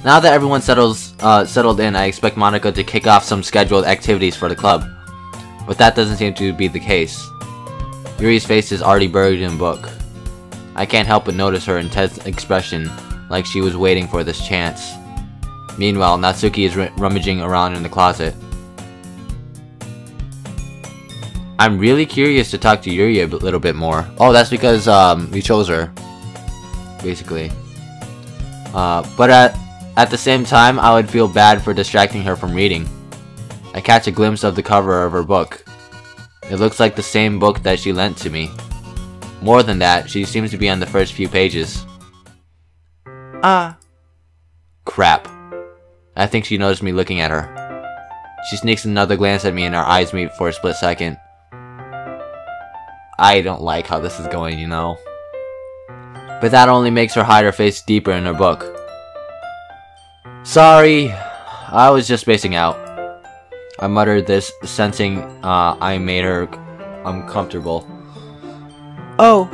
Now that everyone's settled in, I expect Monica to kick off some scheduled activities for the club. But that doesn't seem to be the case. Yuri's face is already buried in a book. I can't help but notice her intense expression, like she was waiting for this chance. Meanwhile, Natsuki is rummaging around in the closet. I'm really curious to talk to Yuri a little bit more. Oh, that's because we chose her, basically. But at the same time, I would feel bad for distracting her from reading. I catch a glimpse of the cover of her book. It looks like the same book that she lent to me. More than that, she seems to be on the first few pages. Ah. Crap. I think she noticed me looking at her. She sneaks another glance at me and our eyes meet for a split second. I don't like how this is going, you know. But that only makes her hide her face deeper in her book. Sorry, I was just spacing out. I muttered this, sensing I made her uncomfortable. Oh,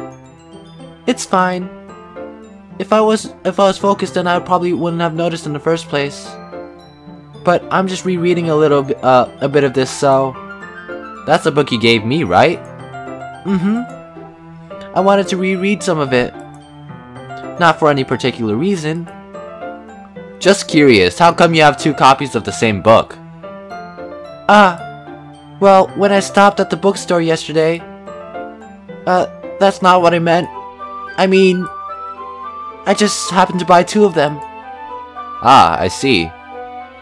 it's fine. If I was focused, then I probably wouldn't have noticed in the first place. But I'm just rereading a bit of this, so that's the book you gave me, right? I wanted to reread some of it. Not for any particular reason. Just curious, how come you have 2 copies of the same book? Well, when I stopped at the bookstore yesterday, that's not what I meant. I mean, I just happened to buy 2 of them. Ah, I see.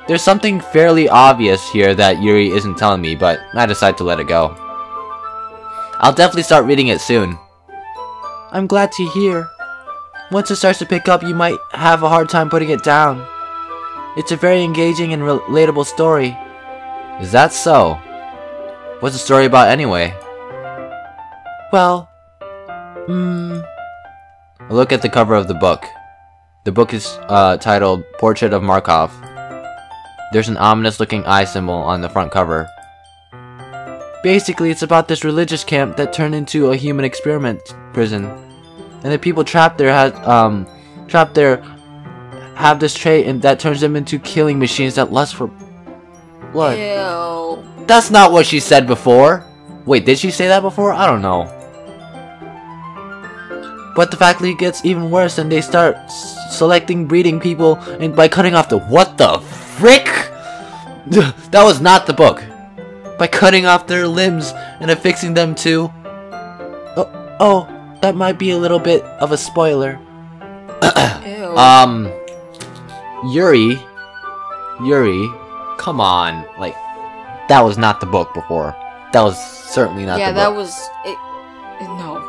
There's something fairly obvious here that Yuri isn't telling me, but I decide to let it go. I'll definitely start reading it soon. I'm glad to hear. Once it starts to pick up, you might have a hard time putting it down. It's a very engaging and relatable story. Is that so? What's the story about anyway? Well, look at the cover of the book. The book is titled Portrait of Markov. There's an ominous looking eye symbol on the front cover. Basically, it's about this religious camp that turned into a human experiment prison. And the people trapped there have this trait and that turns them into killing machines that lust for blood. Ew. That's not what she said before. Wait, did she say that before? I don't know. But the faculty gets even worse and they start selecting breeding people and by cutting off the— what the frick? That was not the book. By cutting off their limbs and affixing them to— oh, that might be a little bit of a spoiler. Yuri, come on, like, that was not the book before. That was certainly not the book. Yeah, that was it. No.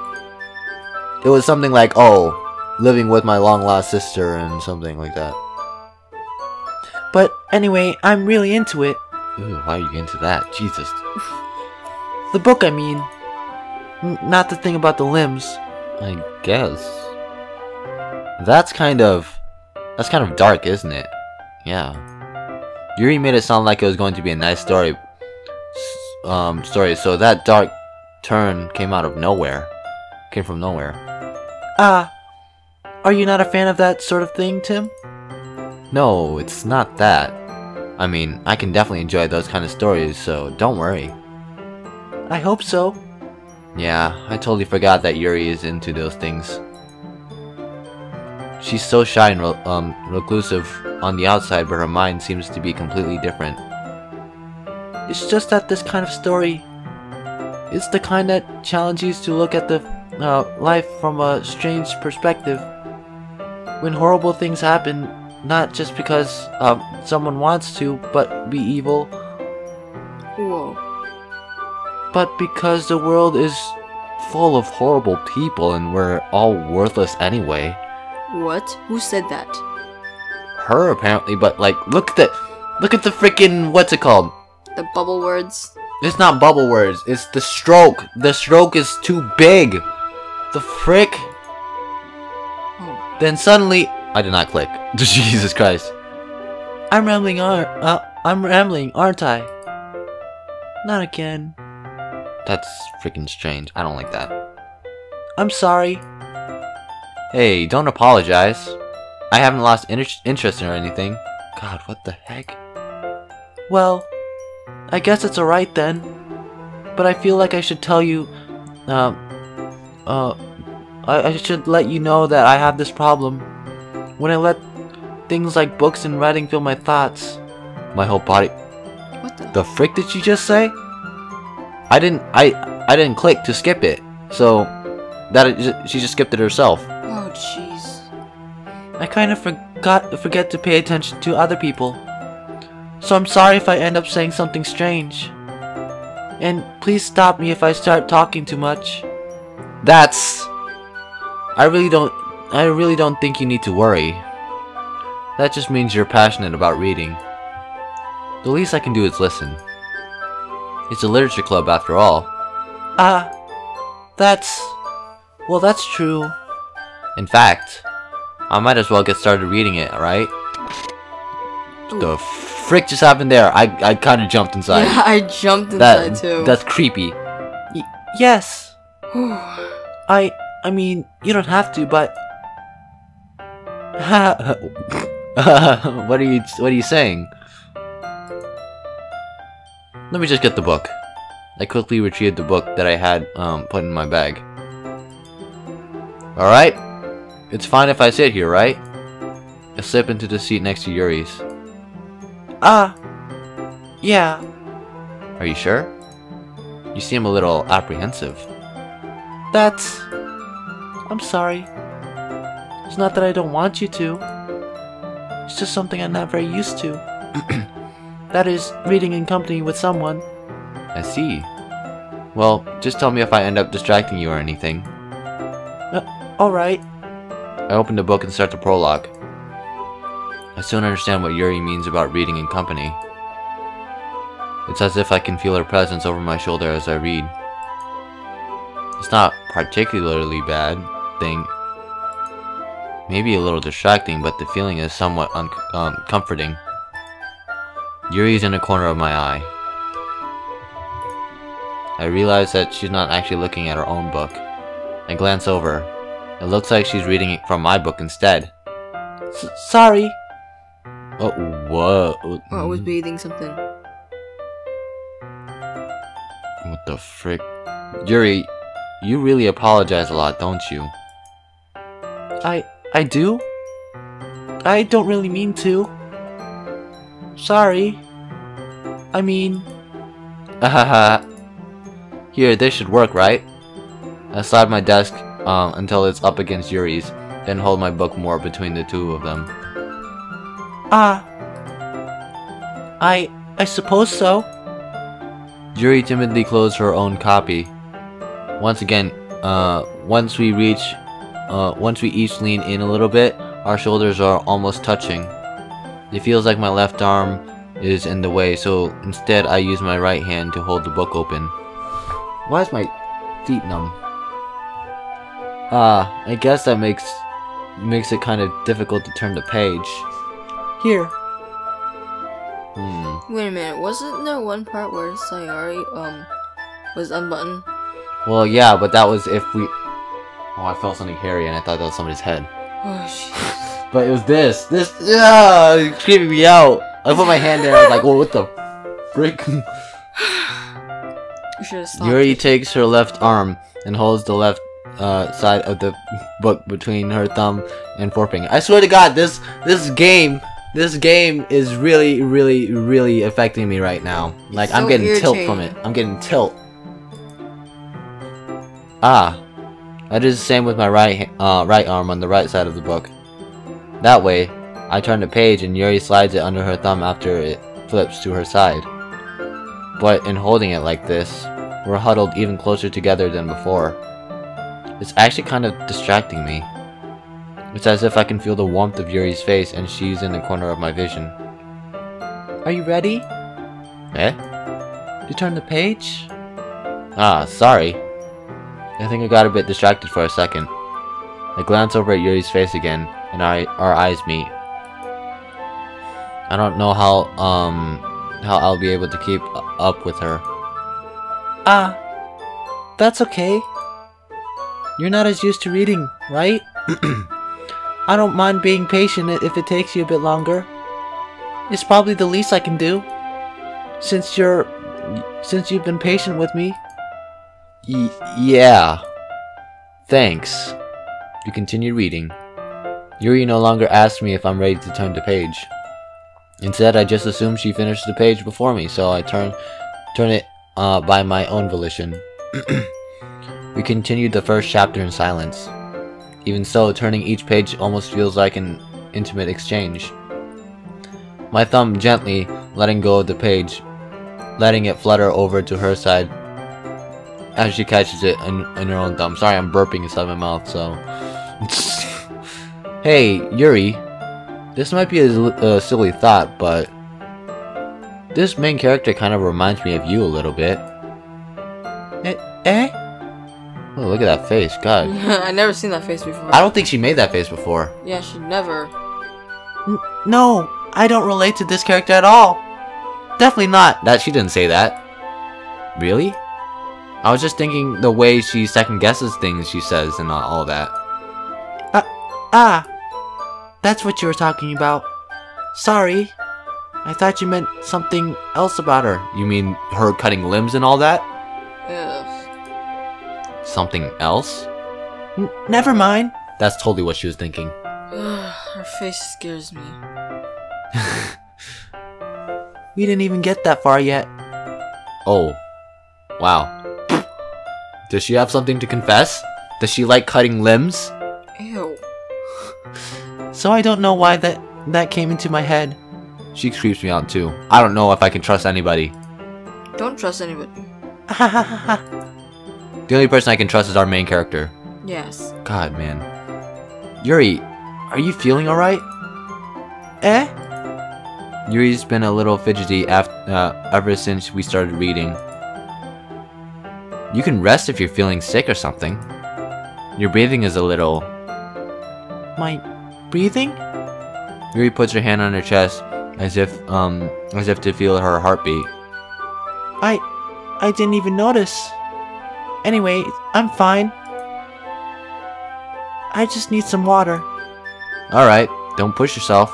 It was something like, oh, living with my long-lost sister and something like that. But anyway, I'm really into it. Ooh, why are you into that? Jesus. The book, I mean. Not the thing about the limbs. I guess. That's kind of dark, isn't it? Yeah. Yuri made it sound like it was going to be a nice story, so that dark turn came out of nowhere. Came from nowhere. Are you not a fan of that sort of thing, Tim? No, it's not that. I mean, I can definitely enjoy those kind of stories, so don't worry. I hope so. Yeah, I totally forgot that Yuri is into those things. She's so shy and reclusive on the outside, but her mind seems to be completely different. It's just that this kind of story is the kind that challenges you to look at the life from a strange perspective. When horrible things happen, not just because someone wants to, but be evil. Whoa. But because the world is full of horrible people and we're all worthless anyway. What? Who said that? Her, apparently, but like, look at the freaking, what's it called? The bubble words? It's not bubble words, it's the stroke. The stroke is too big. The frick? Oh. Then suddenly, I did not click. Jesus Christ. I'm rambling, aren't I? Not again. That's freaking strange. I don't like that. I'm sorry. Hey, don't apologize. I haven't lost interest or anything. God, what the heck? Well, I guess it's alright then. But I feel like I should tell you, I should let you know that I have this problem. When I let things like books and writing fill my thoughts, my whole body... What The frick did you just say? I didn't click to skip it, so she just skipped it herself. Oh, jeez. I kind of forget to pay attention to other people. So I'm sorry if I end up saying something strange. And please stop me if I start talking too much. I really don't think you need to worry. That just means you're passionate about reading. The least I can do is listen. It's a literature club after all. Well, that's true. In fact, I might as well get started reading it, alright? The frick just happened there? I kind of jumped inside. Yeah, I jumped inside too. That's creepy. Yes. I mean, you don't have to, but... What are you saying? Let me just get the book. I quickly retrieved the book that I had put in my bag. Alright. It's fine if I sit here, right? I slip into the seat next to Yuri's. Yeah. Are you sure? You seem a little apprehensive. I'm sorry. It's not that I don't want you to. It's just something I'm not very used to. That is, reading in company with someone. I see. Well, just tell me if I end up distracting you or anything. Alright. I open the book and start the prologue. I soon understand what Yuri means about reading in company. It's as if I can feel her presence over my shoulder as I read. It's not particularly bad thing. Maybe a little distracting, but the feeling is somewhat comforting. Yuri's in the corner of my eye. I realize that she's not actually looking at her own book. I glance over. It looks like she's reading it from my book instead. Sorry. Oh, whoa. Oh, I was bathing something. What the frick? Yuri, you really apologize a lot, don't you? I do? I don't really mean to. Sorry. I mean... Here, this should work, right? I slide my desk until it's up against Yuri's, then hold my book more between the two of them. I suppose so. Yuri timidly closed her own copy. Once again, once we each lean in a little bit, our shoulders are almost touching. It feels like my left arm is in the way, so instead I use my right hand to hold the book open. Why is my feet numb? I guess that makes it kind of difficult to turn the page. Here. Wait a minute, wasn't there one part where Sayori, was unbuttoned? Well, yeah, but that was if we... Oh, I felt something hairy and I thought that was somebody's head. Oh, shit. But it was this. Yeah, it's creeping me out. I put my hand there and I was like, whoa, what the frick? Yuri takes her left arm and holds the left side of the book between her thumb and forefinger. I swear to God, this game is really affecting me right now. Like, I'm getting tilt from it. I'm getting tilt. I did the same with my right arm on the right side of the book. That way, I turn the page and Yuri slides it under her thumb after it flips to her side. But in holding it like this, we're huddled even closer together than before. It's actually kind of distracting me. It's as if I can feel the warmth of Yuri's face and she's in the corner of my vision. Are you ready? Eh? To turn the page? Sorry. I think I got a bit distracted for a second. I glance over at Yuri's face again, and our eyes meet. I don't know how I'll be able to keep up with her. That's okay. You're not as used to reading, right? I don't mind being patient if it takes you a bit longer. It's probably the least I can do. Since you've been patient with me. Yeah. Thanks. You continue reading. Yuri no longer asks me if I'm ready to turn the page. Instead, I just assume she finished the page before me, so I turn it by my own volition. We continued the first chapter in silence. Even so, turning each page almost feels like an intimate exchange. My thumb gently letting go of the page, letting it flutter over to her side as she catches it in her own thumb. Sorry, I'm burping inside my mouth, so... Hey, Yuri. This might be a silly thought, but... this main character kind of reminds me of you a little bit. Eh? Oh, look at that face, God. I never seen that face before. I don't think she made that face before. Yeah, she never. No, I don't relate to this character at all. Definitely not. That she didn't say that. Really? I was just thinking the way she second guesses things she says and all that. That's what you were talking about. Sorry. I thought you meant something else about her. You mean her cutting limbs and all that? Ugh. Something else? Never mind. That's totally what she was thinking. Her face scares me. We didn't even get that far yet. Oh. Wow. Does she have something to confess? Does she like cutting limbs? Ew. So I don't know why that came into my head. She creeps me out too. I don't know if I can trust anybody. Don't trust anybody. The only person I can trust is our main character. Yes. God, man. Yuri, are you feeling alright? Eh? Yuri's been a little fidgety ever since we started reading. You can rest if you're feeling sick or something. Your breathing is a little... My breathing? Yuri puts her hand on her chest as if to feel her heartbeat. I didn't even notice. Anyway, I'm fine. I just need some water. Alright, don't push yourself.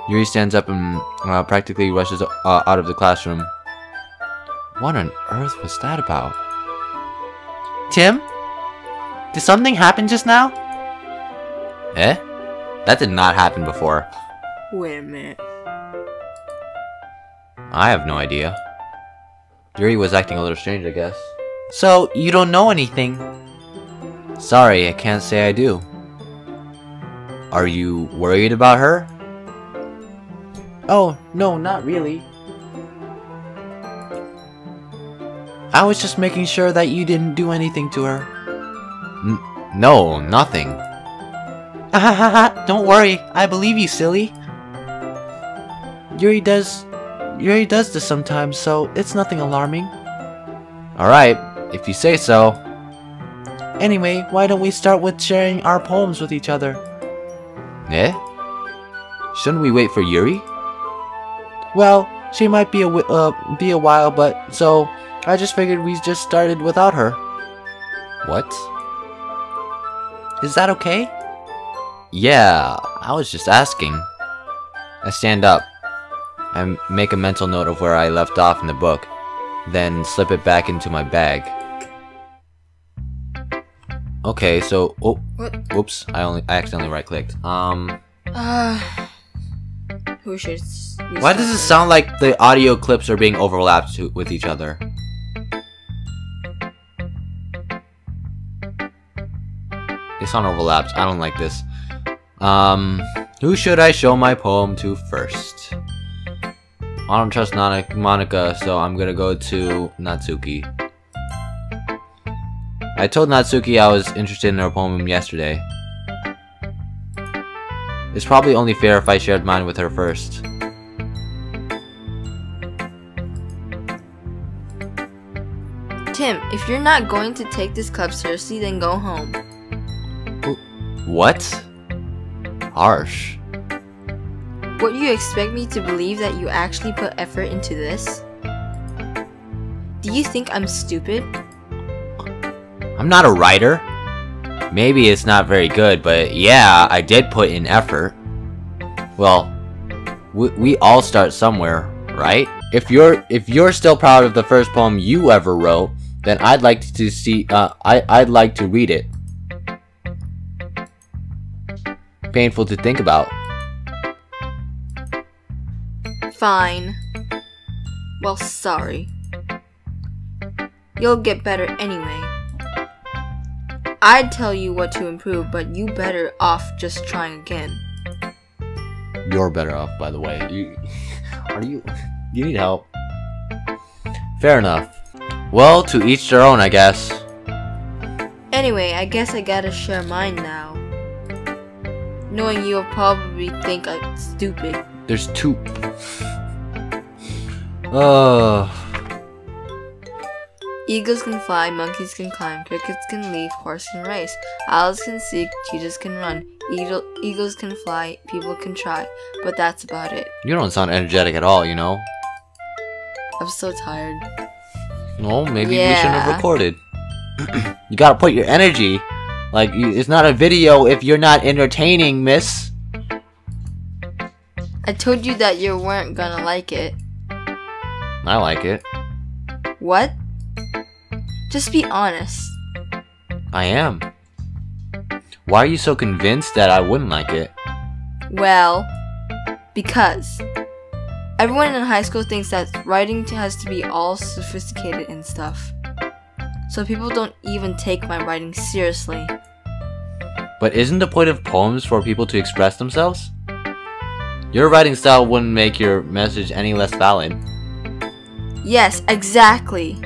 Yuri stands up and practically rushes out of the classroom. What on earth was that about? Tim? Did something happen just now? Eh? That did not happen before. Wait a minute. I have no idea. Yuri was acting a little strange, I guess. So, you don't know anything? Sorry, I can't say I do. Are you worried about her? Oh, no, not really. I was just making sure that you didn't do anything to her. No, nothing. Don't worry, I believe you, silly. Yuri does this sometimes, so it's nothing alarming. Alright, if you say so. Anyway, why don't we start with sharing our poems with each other? Eh? Shouldn't we wait for Yuri? Well, she might be a while, but so I just figured we just started without her. What? Is that okay? Yeah, I was just asking. I stand up. I make a mental note of where I left off in the book, then slip it back into my bag. Okay, so What? Whoops! I accidentally right-clicked. Who should? Why does it sound like the audio clips are being overlapped with each other? They sound overlapped. I don't like this. Who should I show my poem to first? I don't trust Monica, so I'm gonna go to Natsuki. I told Natsuki I was interested in her poem yesterday. It's probably only fair if I shared mine with her first. Tim, if you're not going to take this club seriously, then go home. What? Harsh. What, you expect me to believe that you actually put effort into this? Do you think I'm stupid? I'm not a writer. Maybe it's not very good, but yeah, I did put in effort. Well, we all start somewhere, right? If you're still proud of the first poem you ever wrote, then I'd like to see I'd like to read it. Painful to think about. Fine. Well, sorry. You'll get better anyway. I'd tell you what to improve, but you better off just trying again. You're better off, by the way. You need help. Fair enough. Well, to each their own, I guess. Anyway, I guess I gotta share mine now. Knowing you'll probably think I'm stupid. There's two. Eagles can fly, monkeys can climb, crickets can leap, horse can race, owls can seek, cheetahs can run, eagles can fly, people can try, but that's about it. You don't sound energetic at all, you know? I'm so tired. No, maybe we shouldn't have recorded. You gotta put your energy. Like, it's not a video if you're not entertaining, miss. I told you that you weren't gonna like it. I like it. What? Just be honest. I am. Why are you so convinced that I wouldn't like it? Well, because everyone in high school thinks that writing has to be all sophisticated and stuff. So people don't even take my writing seriously. But isn't the point of poems for people to express themselves? Your writing style wouldn't make your message any less valid. Yes, exactly.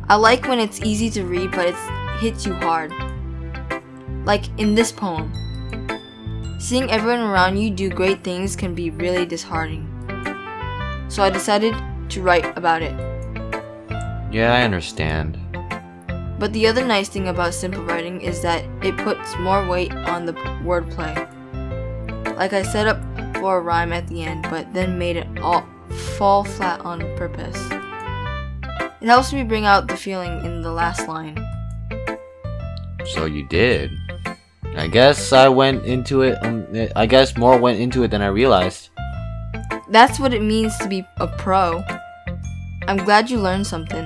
I like when it's easy to read, but it hits you hard. Like in this poem. Seeing everyone around you do great things can be really disheartening. So I decided to write about it. Yeah, I understand. But the other nice thing about simple writing is that it puts more weight on the wordplay. Like I set up for a rhyme at the end, but then made it all fall flat on purpose. It helps me bring out the feeling in the last line. So you did. I guess I went into it. I guess more went into it than I realized. That's what it means to be a pro. I'm glad you learned something.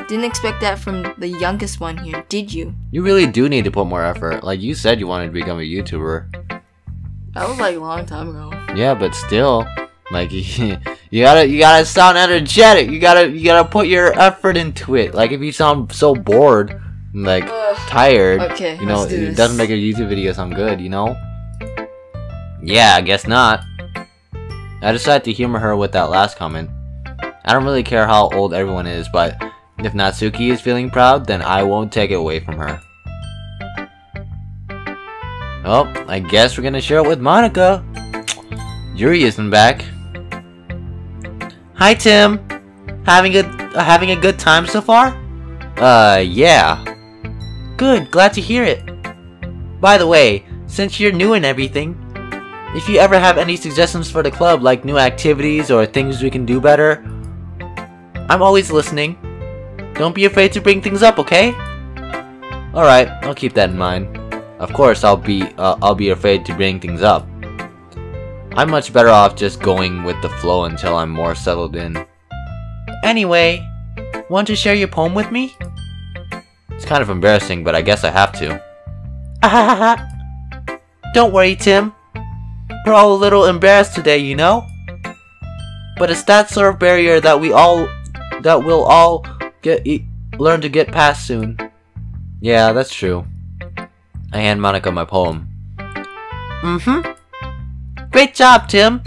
Didn't expect that from the youngest one here, did you? You really do need to put more effort. Like you said, you wanted to become a YouTuber. That was like a long time ago. Yeah, but still, like you gotta sound energetic. You gotta put your effort into it. Like if you sound so bored, like tired, okay, you know, let's do it this. doesn't make a YouTube video sound good, you know? Yeah, I guess not. I decided to humor her with that last comment. I don't really care how old everyone is, but if Natsuki is feeling proud, then I won't take it away from her. Oh, I guess we're gonna share it with Monica. Yuri isn't back. Hi, Tim. Having a good time so far? Yeah. Good, glad to hear it. By the way, since you're new and everything, if you ever have any suggestions for the club, like new activities or things we can do better, I'm always listening. Don't be afraid to bring things up, okay? Alright, I'll keep that in mind. Of course, I'll be afraid to bring things up. I'm much better off just going with the flow until I'm more settled in. Anyway, want to share your poem with me? It's kind of embarrassing, but I guess I have to. Ahahaha. Don't worry, Tim. We're all a little embarrassed today, you know? But it's that sort of barrier that we'll all learn to get past soon. Yeah, that's true. I hand Monica my poem. Mm-hmm. Great job, Tim.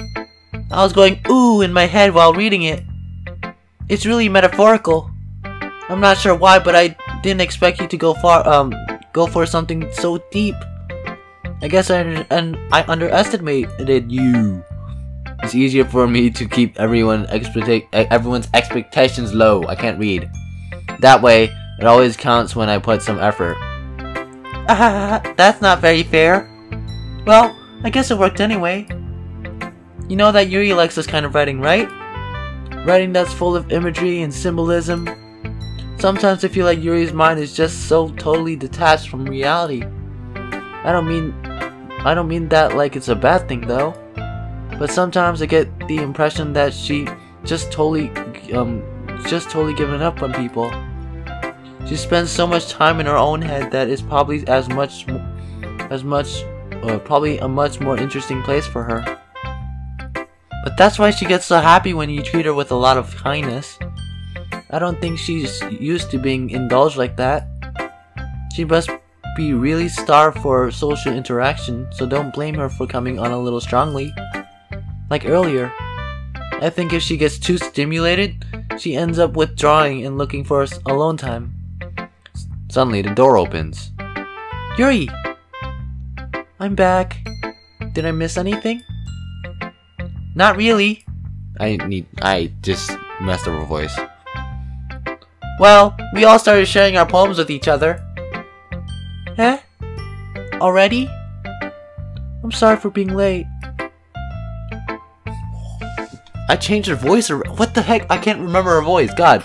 I was going ooh in my head while reading it. It's really metaphorical. I'm not sure why, but I didn't expect you to go for something so deep. I guess I underestimated you. It's easier for me to keep everyone's expectations low. I can't read. That way, it always counts when I put some effort. That's not very fair. Well, I guess it worked anyway. You know that Yuri likes this kind of writing, right? Writing that's full of imagery and symbolism. Sometimes I feel like Yuri's mind is just so totally detached from reality. I don't mean that like it's a bad thing though. But sometimes I get the impression that she just totally given up on people. She spends so much time in her own head that it's probably probably a much more interesting place for her. But that's why she gets so happy when you treat her with a lot of kindness. I don't think she's used to being indulged like that. She must be really starved for social interaction, so don't blame her for coming on a little strongly. Like earlier, I think if she gets too stimulated, she ends up withdrawing and looking for alone time. Suddenly, the door opens. Yuri! I'm back. Did I miss anything? Not really. I just messed up her voice. Well, we all started sharing our poems with each other. Huh? Already? I'm sorry for being late. I changed her voice, or what the heck? I can't remember her voice. God.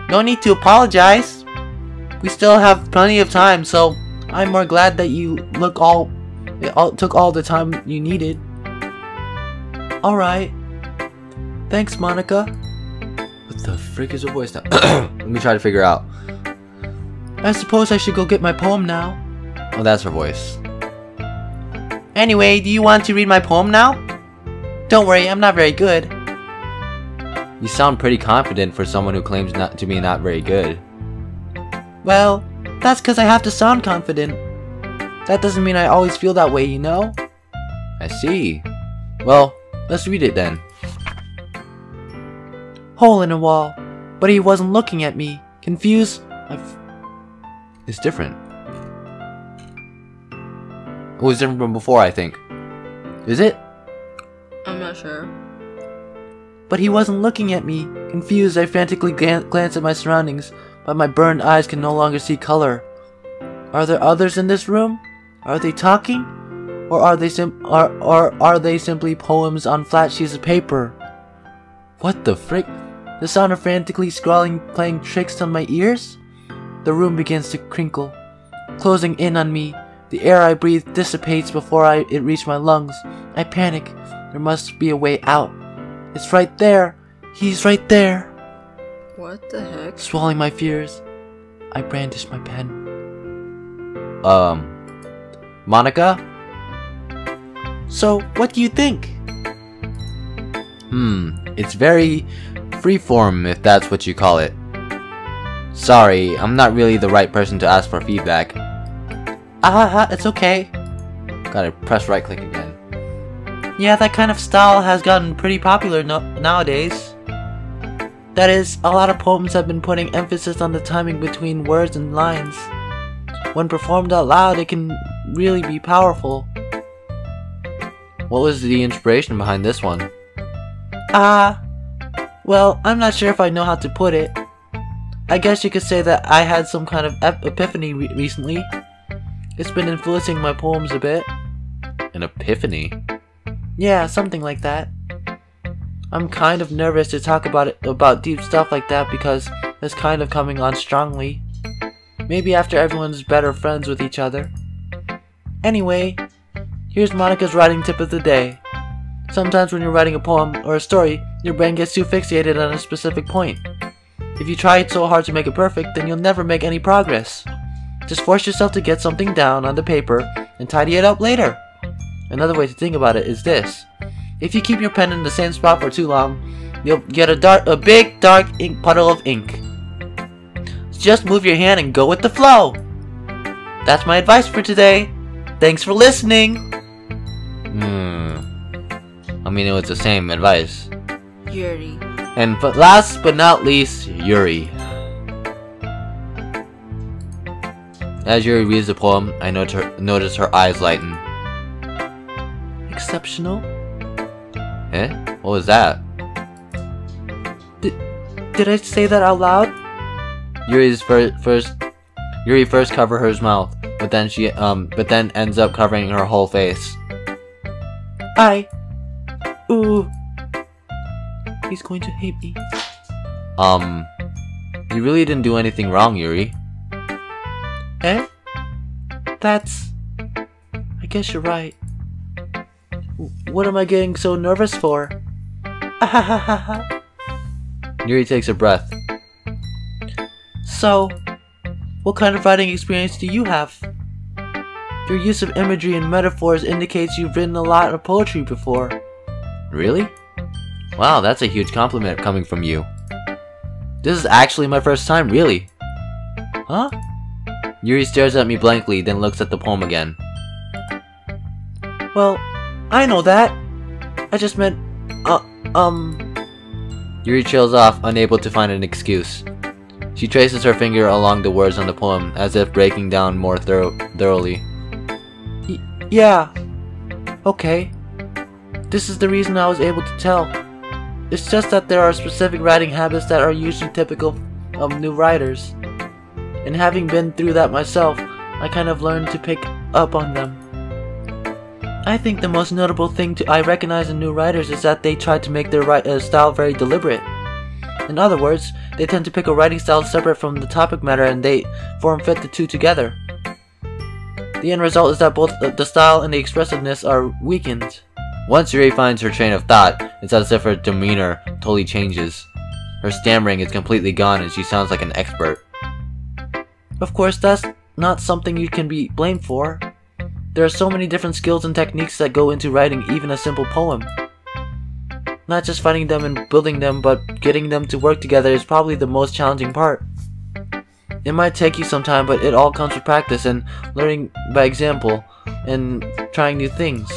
No need to apologize. We still have plenty of time, so I'm more glad that you took all the time you needed. Alright. Thanks, Monica. What the frick is her voice now? Let me try to figure out. I suppose I should go get my poem now. Oh, that's her voice. Anyway, do you want to read my poem now? Don't worry, I'm not very good. You sound pretty confident for someone who claims not to be not very good. Well, that's because I have to sound confident. That doesn't mean I always feel that way, you know? I see. Well, let's read it then. Hole in a wall, but he wasn't looking at me. Confused, It's different. It was different from before, I think. Is it? I'm not sure. But he wasn't looking at me. Confused, I frantically glanced at my surroundings, but my burned eyes can no longer see color. Are there others in this room? Are they talking? Or are they simply poems on flat sheets of paper? What the frick? The sound of frantically scrawling playing tricks on my ears? The room begins to crinkle, closing in on me. The air I breathe dissipates before it reaches my lungs. I panic. There must be a way out. It's right there. He's right there. What the heck? Swallowing my fears, I brandish my pen. Monica? So, what do you think? It's very freeform, if that's what you call it. Sorry, I'm not really the right person to ask for feedback. It's okay. Gotta press right click again. Yeah, that kind of style has gotten pretty popular nowadays. That is, a lot of poems have been putting emphasis on the timing between words and lines. When performed out loud, it can really be powerful. What was the inspiration behind this one? Well, I'm not sure if I know how to put it. I guess you could say that I had some kind of epiphany recently. It's been influencing my poems a bit. An epiphany? Yeah, something like that. I'm kind of nervous to talk about deep stuff like that because it's kind of coming on strongly. Maybe after everyone's better friends with each other. Anyway, here's Monica's writing tip of the day. Sometimes when you're writing a poem or a story, your brain gets too fixated on a specific point. If you try so hard to make it perfect, then you'll never make any progress. Just force yourself to get something down on the paper and tidy it up later. Another way to think about it is this. If you keep your pen in the same spot for too long, you'll get a big dark ink puddle of ink. Just move your hand and go with the flow. That's my advice for today. Thanks for listening. I mean, it was the same advice. Yuri. And last but not least, Yuri. As Yuri reads the poem, I notice her eyes lighten. Exceptional? Eh? What was that? Did I say that out loud? Yuri first covers her mouth, but then ends up covering her whole face. Ooh. He's going to hate me. You really didn't do anything wrong, Yuri. Eh? I guess you're right. What am I getting so nervous for? Yuri takes a breath. So, what kind of writing experience do you have? Your use of imagery and metaphors indicates you've written a lot of poetry before. Really? Wow, that's a huge compliment coming from you. This is actually my first time, really. Huh? Yuri stares at me blankly, then looks at the poem again. Well, I know that. I just meant, Yuri trails off, unable to find an excuse. She traces her finger along the words on the poem, as if breaking down more thoroughly. Yeah. Okay. This is the reason I was able to tell. It's just that there are specific writing habits that are usually typical of new writers. And having been through that myself, I kind of learned to pick up on them. I think the most notable thing I recognize in new writers is that they try to make their style very deliberate. In other words, they tend to pick a writing style separate from the topic matter and they fit the two together. The end result is that both the style and the expressiveness are weakened. Once Yuri finds her train of thought, it's as if her demeanor totally changes. Her stammering is completely gone and she sounds like an expert. Of course, that's not something you can be blamed for. There are so many different skills and techniques that go into writing even a simple poem. Not just finding them and building them, but getting them to work together is probably the most challenging part. It might take you some time, but it all comes with practice and learning by example and trying new things.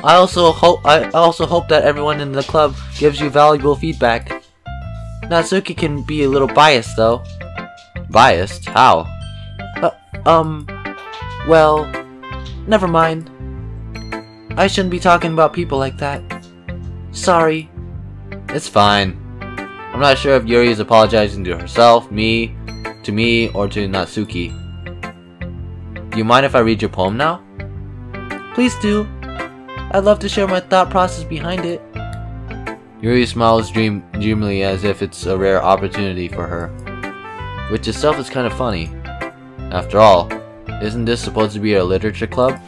I also hope that everyone in the club gives you valuable feedback. Natsuki can be a little biased though. Biased? How? Well, never mind. I shouldn't be talking about people like that. Sorry. It's fine. I'm not sure if Yuri is apologizing to herself, to me, or to Natsuki. Do you mind if I read your poem now? Please do. I'd love to share my thought process behind it. Yuri smiles dreamily as if it's a rare opportunity for her. Which itself is kind of funny. After all, isn't this supposed to be a literature club?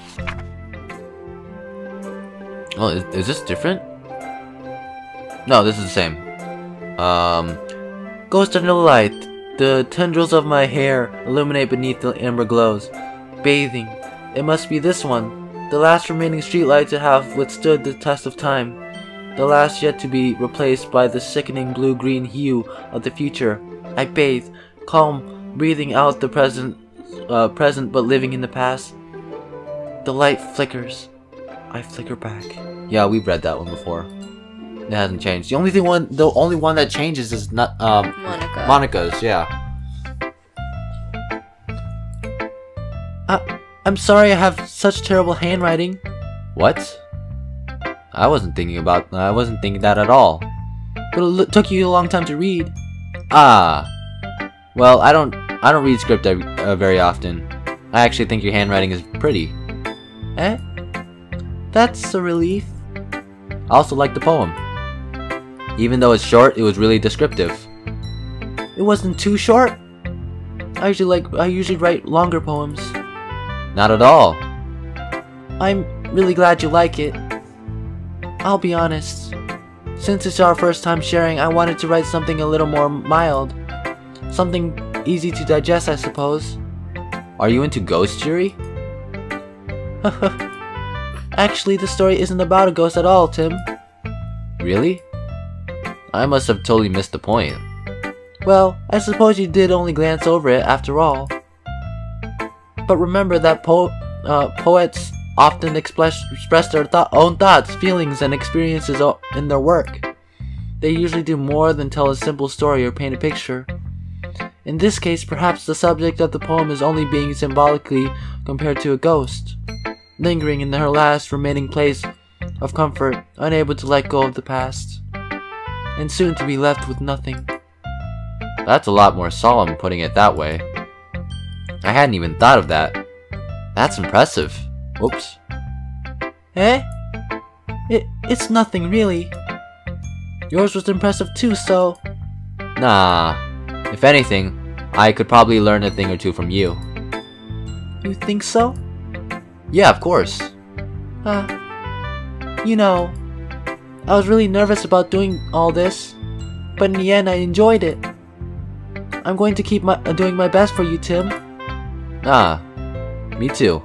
Oh, is this different? No, this is the same. Ghost under the light. The tendrils of my hair illuminate beneath the amber glows. Bathing. It must be this one. The last remaining streetlight to have withstood the test of time. The last yet to be replaced by the sickening blue-green hue of the future. I bathe, calm, breathing out the present but living in the past. The light flickers. I flicker back. Yeah, we've read that one before. It hasn't changed. The only one that changes is not Monica's. Yeah. I'm sorry I have such terrible handwriting. What? I wasn't thinking that at all. But it took you a long time to read. Ah. Well, I don't read script very often. I actually think your handwriting is pretty. Eh? That's a relief. I also like the poem. Even though it's short, it was really descriptive. It wasn't too short. I usually write longer poems. Not at all. I'm really glad you like it. I'll be honest. Since it's our first time sharing, I wanted to write something a little more mild. Something easy to digest, I suppose. Are you into ghosts, Yuri? Actually, the story isn't about a ghost at all, Tim. Really? I must have totally missed the point. Well, I suppose you did only glance over it after all. But remember that poets often express their own thoughts, feelings, and experiences in their work. They usually do more than tell a simple story or paint a picture. In this case, perhaps the subject of the poem is only being symbolically compared to a ghost, lingering in her last remaining place of comfort, unable to let go of the past, and soon to be left with nothing. That's a lot more solemn putting it that way. I hadn't even thought of that. That's impressive. Whoops. Eh? It's nothing really. Yours was impressive too, so... Nah. If anything, I could probably learn a thing or two from you. You think so? Yeah, of course. You know, I was really nervous about doing all this, but in the end I enjoyed it. I'm going to keep doing my best for you, Tim. Ah, me too.